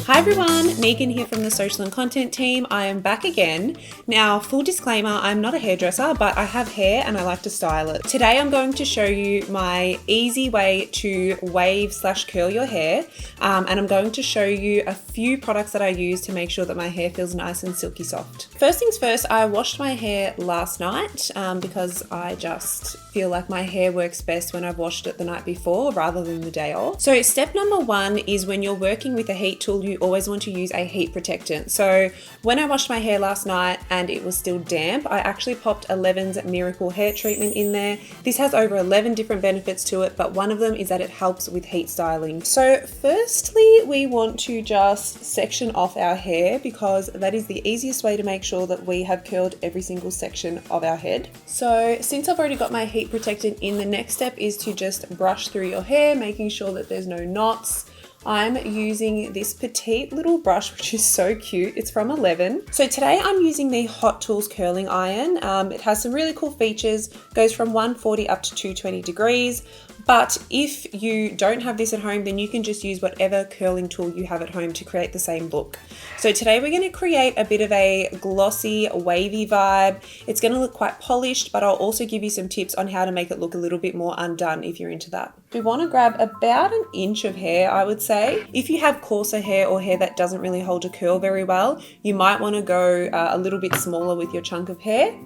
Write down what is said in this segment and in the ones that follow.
Hi everyone, Megan here from the Social and Content team. I am back again. Now, full disclaimer, I'm not a hairdresser, but I have hair and I like to style it. Today I'm going to show you my easy way to wave/curl your hair, and I'm going to show you a few products that I use to make sure that my hair feels nice and silky soft. First things first, I washed my hair last night because I just feel like my hair works best when I've washed it the night before rather than the day of. So step number one is when you're working with a heat tool, you always want to use a heat protectant. So when I washed my hair last night and it was still damp, I actually popped Eleven's Miracle Hair Treatment in there. This has over 11 different benefits to it, but one of them is that it helps with heat styling. So firstly, we want to just section off our hair because that is the easiest way to make sure that we have curled every single section of our head. So since I've already got my heat protectant in, the next step is to just brush through your hair, making sure that there's no knots. I'm using this petite little brush, which is so cute. It's from Eleven. So today I'm using the Hot Tools curling iron. It has some really cool features, goes from 140 up to 220 degrees. But if you don't have this at home, then you can just use whatever curling tool you have at home to create the same look. So today we're going to create a bit of a glossy, wavy vibe. It's going to look quite polished, but I'll also give you some tips on how to make it look a little bit more undone if you're into that. We want to grab about an inch of hair, I would say. If you have coarser hair or hair that doesn't really hold a curl very well, you might want to go a little bit smaller with your chunk of hair.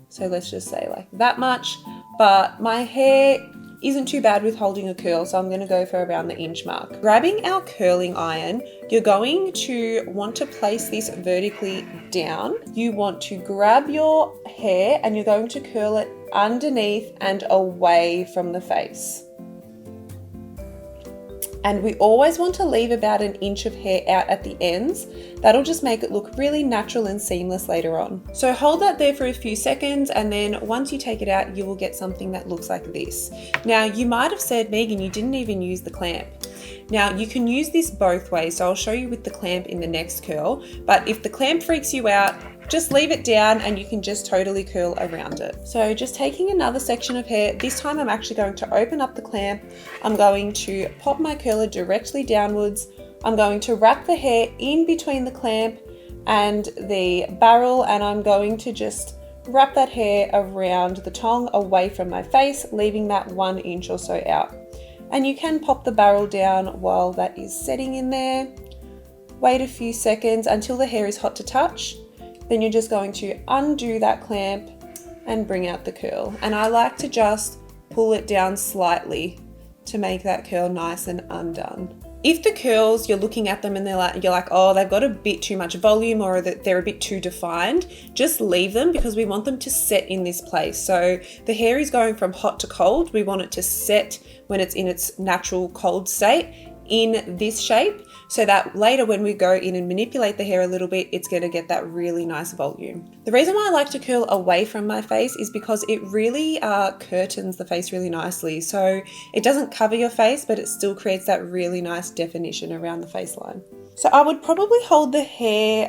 So let's just say like that much. But my hair isn't too bad with holding a curl, so I'm going to go for around the inch mark. Grabbing our curling iron, you're going to want to place this vertically down. You want to grab your hair and you're going to curl it underneath and away from the face. And we always want to leave about an inch of hair out at the ends. That'll just make it look really natural and seamless later on. So hold that there for a few seconds, and then once you take it out, you will get something that looks like this. Now, you might have said, Megan, you didn't even use the clamp. Now, you can use this both ways, so I'll show you with the clamp in the next curl, but if the clamp freaks you out, just leave it down and you can just totally curl around it. So just taking another section of hair, this time I'm actually going to open up the clamp. I'm going to pop my curler directly downwards. I'm going to wrap the hair in between the clamp and the barrel, and I'm going to just wrap that hair around the tongue away from my face, leaving that 1 inch or so out. And you can pop the barrel down while that is setting in there. Wait a few seconds until the hair is hot to touch. Then you're just going to undo that clamp and bring out the curl. And I like to just pull it down slightly to make that curl nice and undone. If the curls, you're looking at them and you're like, oh, they've got a bit too much volume or that they're a bit too defined, just leave them because we want them to set in this place. So the hair is going from hot to cold. We want it to set when it's in its natural cold state in this shape, so that later when we go in and manipulate the hair a little bit, it's going to get that really nice volume. The reason why I like to curl away from my face is because it really curtains the face really nicely. So it doesn't cover your face, but it still creates that really nice definition around the face line. So I would probably hold the hair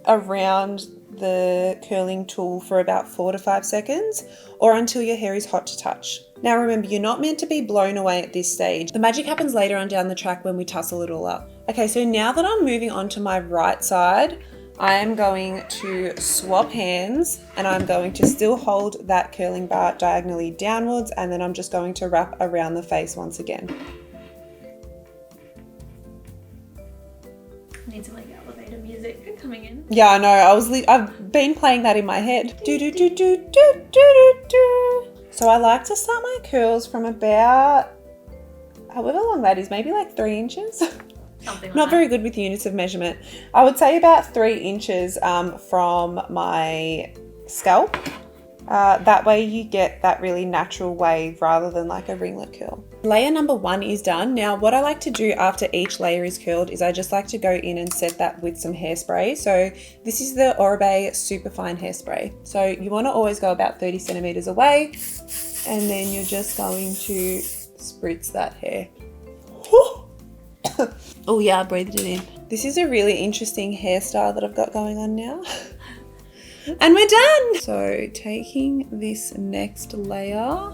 around the curling tool for about 4 to 5 seconds or until your hair is hot to touch. Now remember, you're not meant to be blown away at this stage. The magic happens later on down the track when we tussle it all up. Okay, so now that I'm moving on to my right side, I am going to swap hands and I'm going to still hold that curling bar diagonally downwards, and then I'm just going to wrap around the face once again. Need some like elevator music coming in. Yeah, I know. I've been playing that in my head. Do do do do do do do do. So I like to start my curls from about, however long that is, maybe like 3 inches. Something like Not that. very good with units of measurement. I would say about 3 inches from my scalp. That way you get that really natural wave rather than like a ringlet curl. Layer number 1 is done. Now what I like to do after each layer is curled is I just like to go in and set that with some hairspray. So this is the Oribe Superfine Hairspray. So you want to always go about 30 centimeters away, and then you're just going to spritz that hair. Oh yeah, I breathed it in. This is a really interesting hairstyle that I've got going on now. And we're done! So taking this next layer,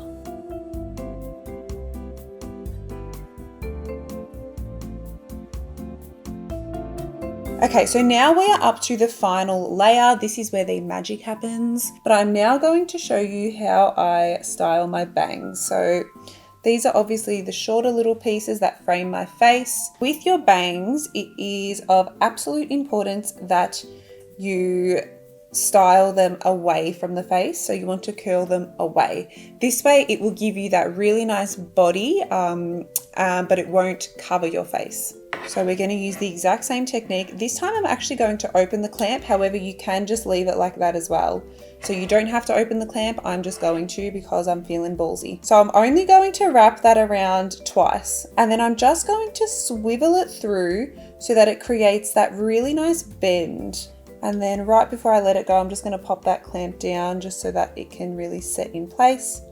Okay, so now we are up to the final layer. This is where the magic happens. But I'm now going to show you how I style my bangs. So these are obviously the shorter little pieces that frame my face. With your bangs, it is of absolute importance that you style them away from the face. So you want to curl them away. This way it will give you that really nice body, but it won't cover your face. So we're going to use the exact same technique. This time I'm actually going to open the clamp. However, you can just leave it like that as well. So you don't have to open the clamp. I'm just going to because I'm feeling ballsy. So I'm only going to wrap that around twice. And then I'm just going to swivel it through so that it creates that really nice bend. And then right before I let it go, I'm just going to pop that clamp down just so that it can really set in place.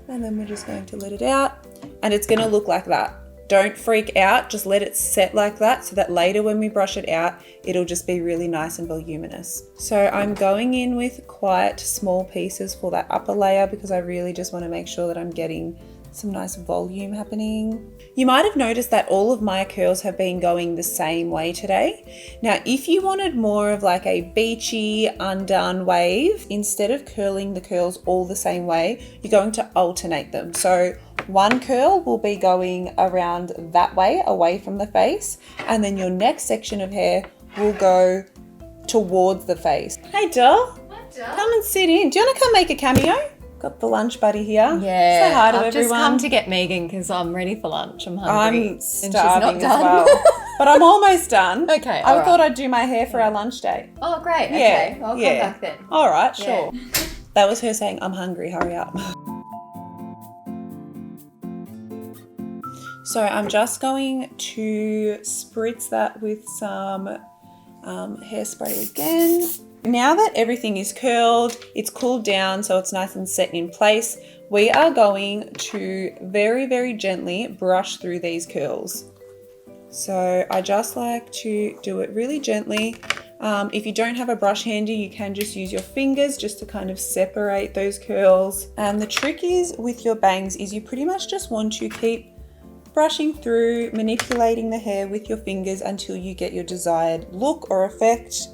And then we're just going to let it out. And it's going to look like that. Don't freak out, just let it set like that so that later when we brush it out, it'll just be really nice and voluminous. So I'm going in with quite small pieces for that upper layer because I really just want to make sure that I'm getting some nice volume happening. You might have noticed that all of my curls have been going the same way today. Now, if you wanted more of like a beachy, undone wave, instead of curling the curls all the same way, you're going to alternate them. So one curl will be going around that way, away from the face, and then your next section of hair will go towards the face. Hey doll, come and sit in. Do you want to come make a cameo? Got the lunch buddy here. Yeah, say hi to I've everyone. just come to get Megan because I'm ready for lunch. I'm hungry. I'm starving as well, but I'm almost done. Okay, I all thought right. I'd do my hair for our lunch date. Oh, great. Yeah, Okay, I'll yeah. come back then. All right, Yeah. sure. That was her saying, I'm hungry, hurry up. So I'm just going to spritz that with some hairspray again. Now that everything is curled, it's cooled down so it's nice and set in place, we are going to very, very gently brush through these curls. So I just like to do it really gently. If you don't have a brush handy, you can just use your fingers just to kind of separate those curls. And the trick is with your bangs is you pretty much just want to keep brushing through, manipulating the hair with your fingers until you get your desired look or effect.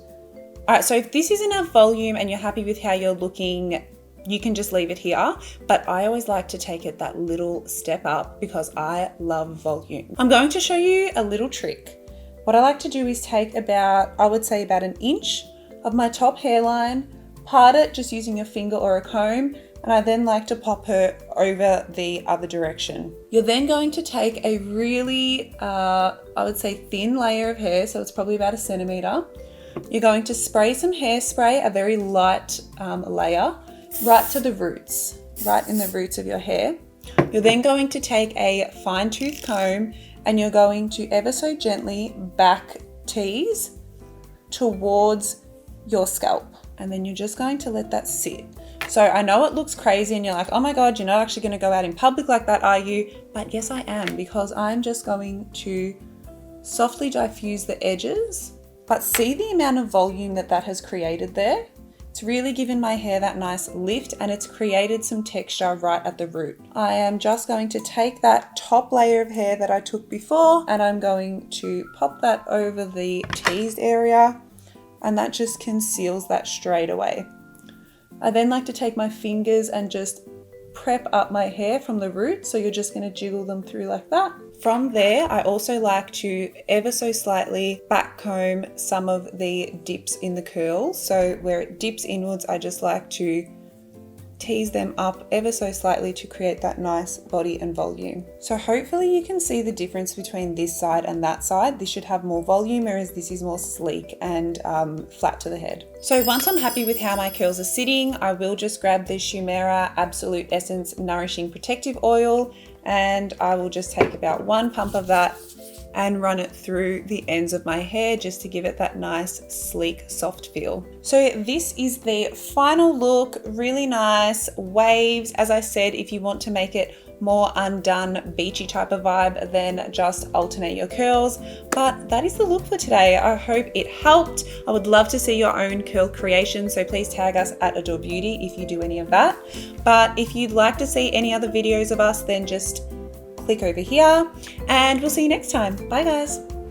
All right, so if this is enough volume and you're happy with how you're looking, you can just leave it here. But I always like to take it that little step up because I love volume. I'm going to show you a little trick. What I like to do is take about, I would say about an inch of my top hairline, part it just using a finger or a comb, and I then like to pop her over the other direction. You're then going to take a really, I would say thin layer of hair, so it's probably about 1 centimeter. You're going to spray some hairspray, a very light layer, right to the roots, right in the roots of your hair. You're then going to take a fine tooth comb and you're going to ever so gently back tease towards your scalp. And then you're just going to let that sit. So I know it looks crazy and you're like, oh my God, you're not actually going to go out in public like that, are you? But yes, I am, because I'm just going to softly diffuse the edges. But see the amount of volume that that has created there? It's really given my hair that nice lift and it's created some texture right at the root. I am just going to take that top layer of hair that I took before and I'm going to pop that over the teased area, and that just conceals that straight away. I then like to take my fingers and just prep up my hair from the root, so you're just going to jiggle them through like that. From there, I also like to ever so slightly back comb some of the dips in the curls. So where it dips inwards, I just like to tease them up ever so slightly to create that nice body and volume. So hopefully you can see the difference between this side and that side. This should have more volume, whereas this is more sleek and flat to the head. So once I'm happy with how my curls are sitting, I will just grab the Shumera Absolute Essence Nourishing Protective Oil, and I will just take about 1 pump of that and run it through the ends of my hair just to give it that nice, sleek, soft feel. So this is the final look, really nice waves. As I said, if you want to make it more undone, beachy type of vibe, then just alternate your curls. But that is the look for today. I hope it helped. I would love to see your own curl creation, so please tag us at Adore Beauty if you do any of that. But if you'd like to see any other videos of us, then just click over here and we'll see you next time. Bye guys.